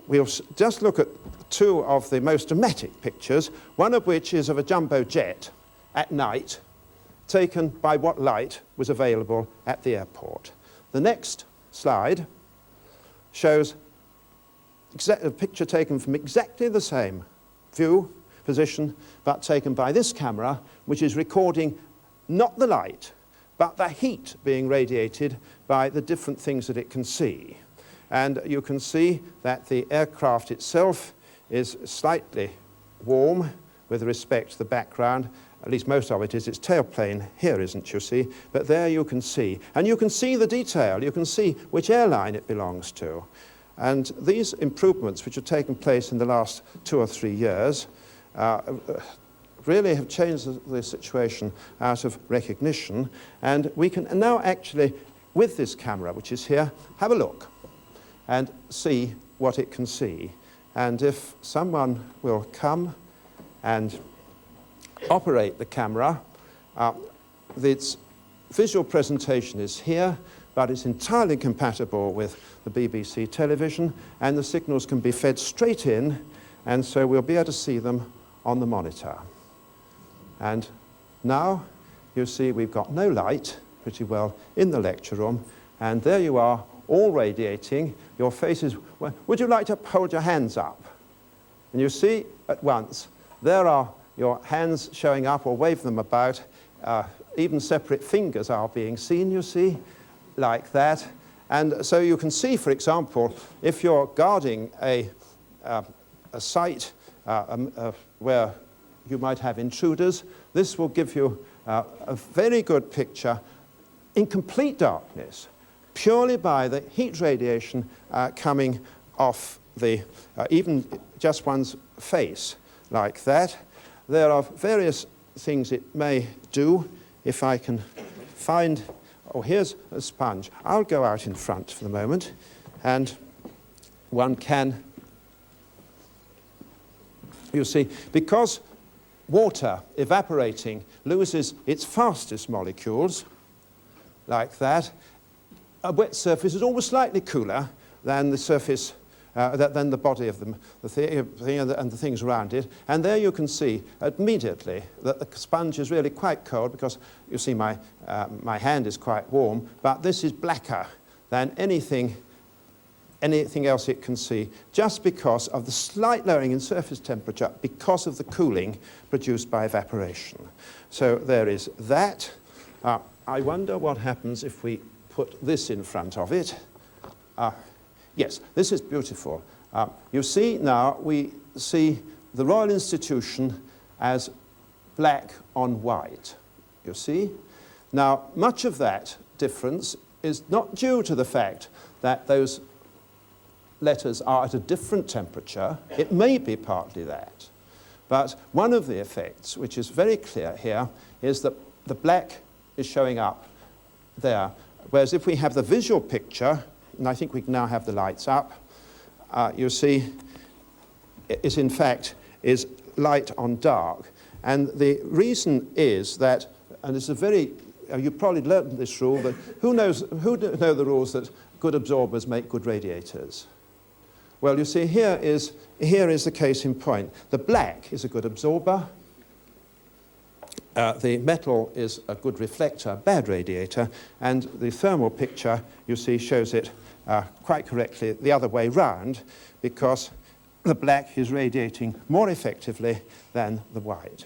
we'll just look at two of the most dramatic pictures, one of which is of a jumbo jet at night, taken by what light was available at the airport. The next slide shows a picture taken from exactly the same position, but taken by this camera, which is recording not the light, but the heat being radiated by the different things that it can see. And you can see that the aircraft itself is slightly warm with respect to the background. At least most of it is. Its tailplane here isn't, you see, but there you can see. And you can see the detail. You can see which airline it belongs to. And these improvements, which have taken place in the last 2 or 3 years, really have changed the situation out of recognition. And we can now actually, with this camera, which is here, have a look and see what it can see. And if someone will come and operate the camera, its visual presentation is here, but it's entirely compatible with the BBC television, and the signals can be fed straight in, and so we'll be able to see them on the monitor. And now you see we've got no light pretty well in the lecture room, and there you are, all radiating. Your faces, well, would you like to hold your hands up? And you see at once, there are your hands showing up, or wave them about. Even separate fingers are being seen, you see, like that. And so you can see, for example, if you're guarding a site where you might have intruders, this will give you a very good picture in complete darkness, purely by the heat radiation coming off the, even just one's face, like that. There are various things it may do. If I can find, oh, here's a sponge. I'll go out in front for the moment, and one can, you see, because water evaporating loses its fastest molecules, like that, a wet surface is always slightly cooler than the surface, than the body of the thing and the things around it. And there you can see immediately that the sponge is really quite cold, because you see my hand is quite warm, but this is blacker than anything else it can see, just because of the slight lowering in surface temperature because of the cooling produced by evaporation. So there is that. I wonder what happens if we put this in front of it. Yes, this is beautiful. You see now, we see the Royal Institution as black on white, you see? Now, much of that difference is not due to the fact that those letters are at a different temperature. It may be partly that. But one of the effects, which is very clear here, is that the black is showing up there. Whereas if we have the visual picture, and I think we can now have the lights up, you see, is in fact is light on dark. And the reason is that, and it's a very, you probably learned this rule, but who know the rules that good absorbers make good radiators? Well, you see, here is the case in point. The black is a good absorber. The metal is a good reflector, bad radiator, and the thermal picture, you see, shows it quite correctly the other way round, because the black is radiating more effectively than the white.